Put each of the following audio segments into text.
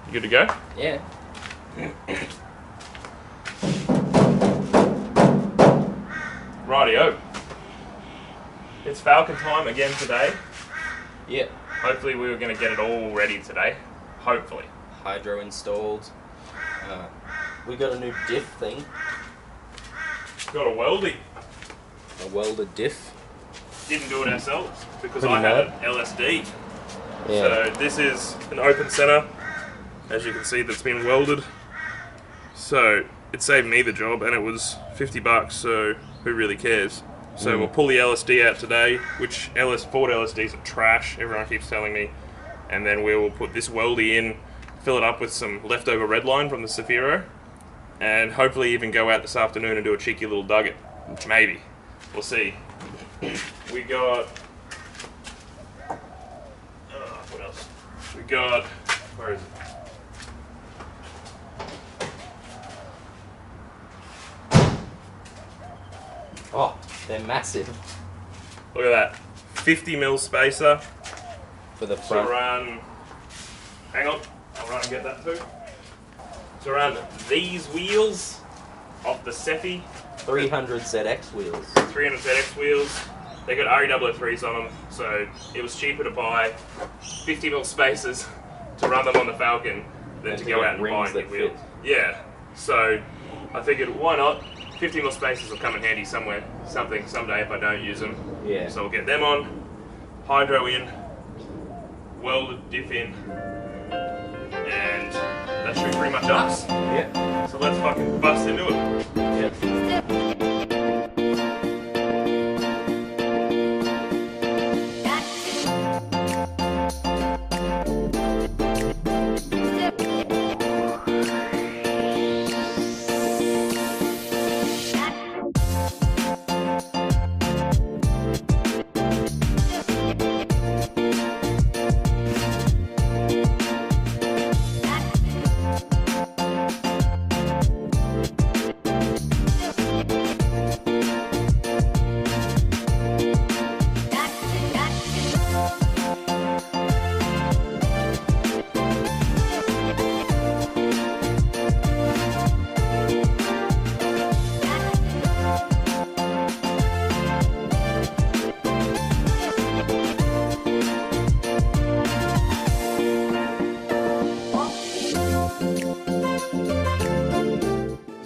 You good to go? Yeah. Rightio. It's Falcon time again today. Yeah. Hopefully we were going to get it all ready today. Hopefully. Hydro installed. We got a new diff thing. Got a weldy. A welded diff. Didn't do it ourselves because Pretty I had mad. an LSD. Yeah. So this is an open center, as you can see, that's been welded. So it saved me the job, and it was 50 bucks, so who really cares? So we'll pull the LSD out today, which Ford LSDs are trash, everyone keeps telling me. And then we will put this weldy in, fill it up with some leftover red line from the Zafiro, and hopefully even go out this afternoon and do a cheeky little dugget. Maybe. We'll see. We got... what else? We got... Where is it? Oh, they're massive. Look at that. 50mm spacer. For the To front. run... Hang on. I'll run and get that too. To run these wheels off the Cephii. 300 ZX wheels. 300 ZX wheels. They got RE003s on them, so it was cheaper to buy 50mm spacers to run them on the Falcon than And to to go get out and buy rings new that wheels. fit. Yeah, so I figured why not? 50mm spacers will come in handy somewhere, someday if I don't use them. Yeah. So we'll get them on, hydro in, welded diff in, and that should be pretty much us. Yeah. So let's fucking bust into it. Yeah.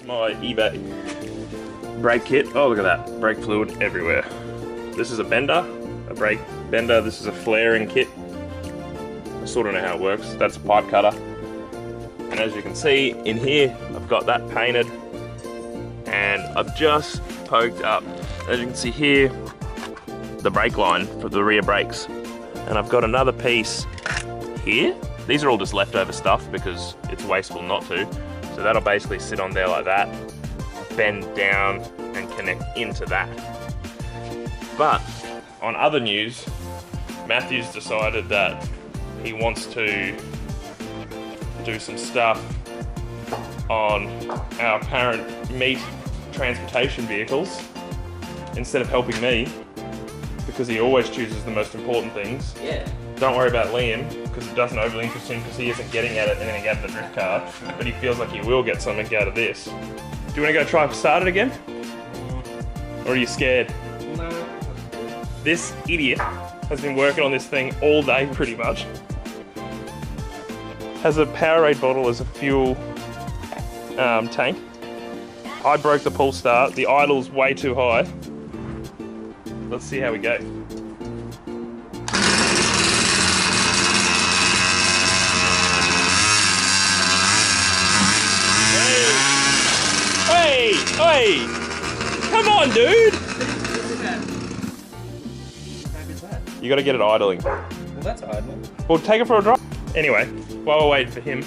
My eBay brake kit. Oh, look at that. Brake fluid everywhere. This is a bender, a brake bender. This is a flaring kit. I sort of know how it works. That's a pipe cutter. And as you can see in here, I've got that painted. And I've just poked up, as you can see here, the brake line for the rear brakes. And I've got another piece here. These are all just leftover stuff because it's wasteful not to. So that'll basically sit on there like that, bend down and connect into that. But on other news, Matthew's decided that he wants to do some stuff on our apparent meat transportation vehicles instead of helping me, because he always chooses the most important things. Yeah. Don't worry about Liam, because it doesn't overly interest him because he isn't getting at it anything out of the drift car, but he feels like he will get something out of this. Do you want to go try and start it again? Or are you scared? No. This idiot has been working on this thing all day pretty much. Has a Powerade bottle as a fuel tank. I broke the pull start, the idle's way too high. Let's see how we go. Hey! Hey! Come on, dude! You gotta get it idling. Well, that's idle. We'll take it for a drive. Anyway, while we're waiting for him,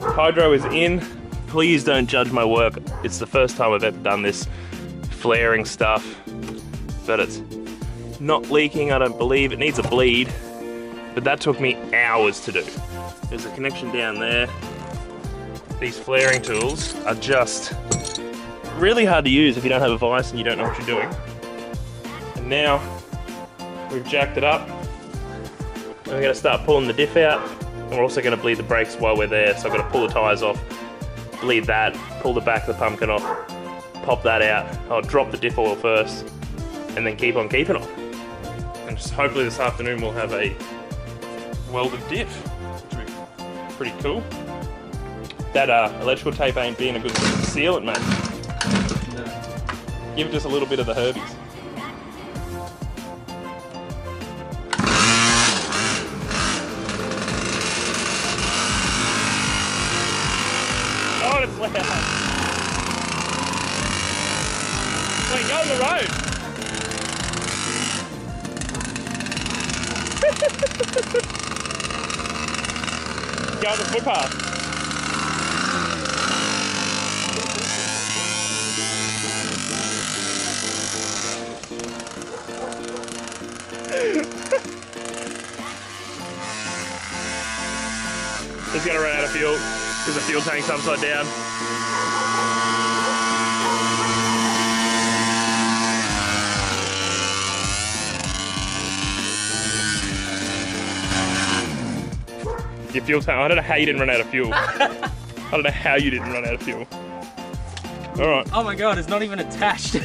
hydro is in. Please don't judge my work. It's the first time I've ever done this flaring stuff, but it's not leaking, I don't believe. It needs a bleed, but that took me hours to do. There's a connection down there. These flaring tools are just really hard to use if you don't have a vise and you don't know what you're doing. And now we've jacked it up. And we're gonna start pulling the diff out. And we're also going to bleed the brakes while we're there, so I've got to pull the tyres off, bleed that, pull the back of the pumpkin off, pop that out. I'll drop the diff oil first, and then keep on keeping on. And just hopefully this afternoon we'll have a welded diff, which will be pretty cool. That electrical tape ain't being a good sealant, mate. No. Give it just a little bit of the Herbies. Oh, it's loud. Wait, go on the road. Go on the footpath. It's gonna run out of fuel because the fuel tank's upside down. Your fuel tank, I don't know how you didn't run out of fuel. I don't know how you didn't run out of fuel. Alright. Oh my god, it's not even attached.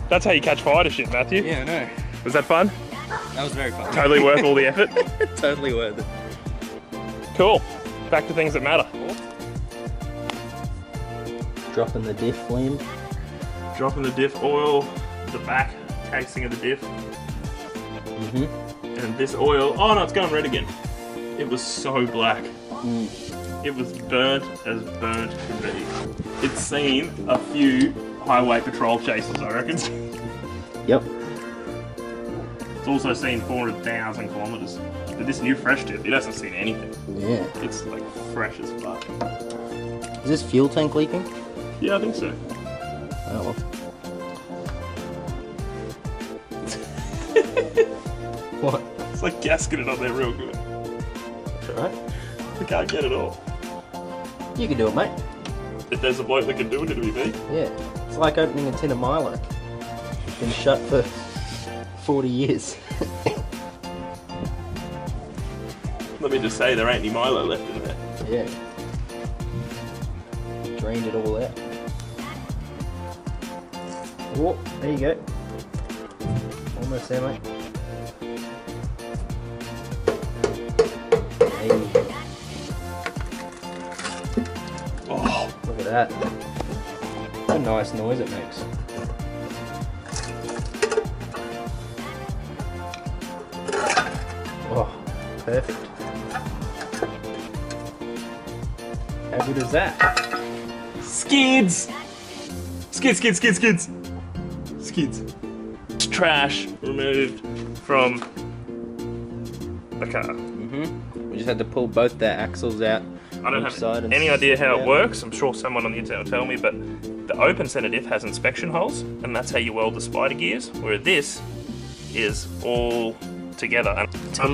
That's how you catch fire to shit, Matthew. Yeah, I know. Was that fun? That was very fun. Totally worth all the effort? Totally worth it. Cool. Back to things that matter. Dropping the diff, Liam. Dropping the diff oil, the back casing of the diff. And this oil, oh no, it's going red again. It was so black. It was burnt as burnt could be. It's seen a few highway patrol chases, I reckon. Yep. It's also seen 400,000 kilometres. But this new fresh diff, it hasn't seen anything. Yeah. It's like fresh as fuck. Is this fuel tank leaking? Yeah, I think so. Oh well. What? It's like gasketed on there real good. That's alright. I can't get it all. You can do it, mate. If there's a bloke that can do it, it'll be me. Yeah. It's like opening a tin of Milo. It's been shut for 40 years. Let me just say, there ain't any Milo left in there. Yeah. Drained it all out. Oh, there you go. Almost there, mate. Hey. Oh, Look at that. What a nice noise it makes. Oh, perfect. How good is that? skids! Skids, skids, skids, skids! Skids. Trash removed from the car. We just had to pull both their axles out. I don't have any idea how it works. I'm sure someone on the internet will tell me, but the open center diff has inspection holes, and that's how you weld the spider gears, where this is all together. I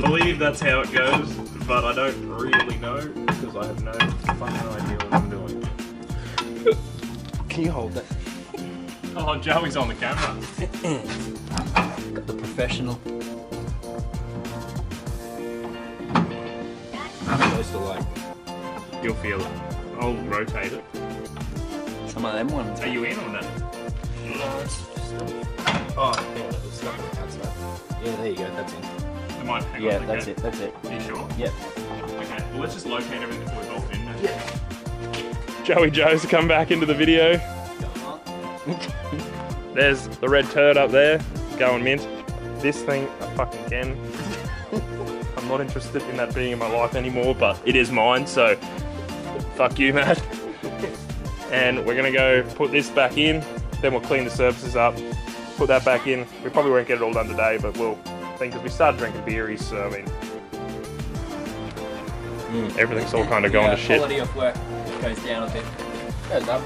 believe that's how it goes, but I don't really know, because I have no fucking idea what I'm doing. Can you hold that? Oh, Joey's on the camera. Got the professional. I'm supposed to like. You'll feel it. I'll rotate it. Some of them ones. Are you in on that? No, it's just. Oh, hang on, it's stuck on the outside. Yeah, there you go, that's in. It might hang Yeah, on, that's okay. it, that's it. Are you sure? Yep. Okay, well let's just locate everything before we bolt in. Yeah. Joey Joe's come back into the video. There's the red turd up there, going mint. This thing, I fucking can. I'm not interested in that being in my life anymore, but it is mine, so fuck you, Matt. And we're gonna go put this back in, then we'll clean the surfaces up, put that back in. We probably won't get it all done today, but we'll think, because we started drinking beeries, so I mean, everything's all kind of going to shit. Quality of work goes down a bit. Goes up.